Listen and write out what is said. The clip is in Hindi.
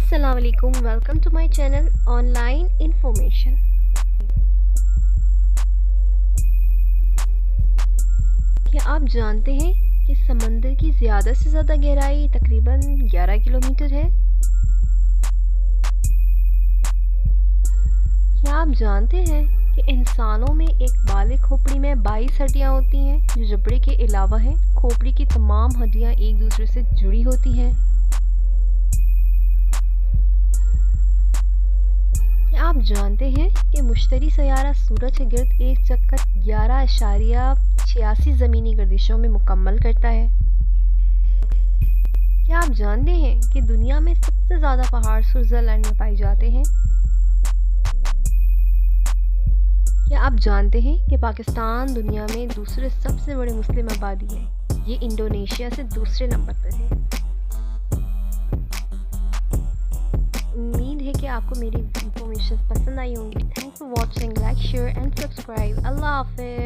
अस्सलाम वालेकुम, welcome to my channel online information. क्या आप जानते हैं कि समंदर की ज़्यादा से ज़्यादा गहराई तकरीबन 11 किलोमीटर है? क्या आप जानते हैं कि इंसानों में एक बालिग खोपड़ी में 22 हड्डियां होती हैं जो जबड़े के अलावा हैं। खोपड़ी की तमाम हड्डियां एक दूसरे से जुड़ी होती हैं। क्या आप जानते हैं कि मुश्तरी सैयारा सूरज के गिर्द एक चक्कर 11.86 ज़मीनी गर्दिशों में मुकम्मल करता है। क्या आप जानते हैं कि दुनिया में सबसे ज़्यादा पहाड़ स्विट्ज़रलैंड में पाए जाते हैं? क्या आप जानते हैं कि पाकिस्तान दुनिया में दूसरे सबसे बड़े मुस्लिम आबादी है? ये इंडोनेशिया से दूसरे नंबर पर है। उम्मीद है कि आपको मेरी इंफॉर्मेशन पसंद आई होंगी। Thanks for watching, like, share and subscribe. Allah हाफ़िज़।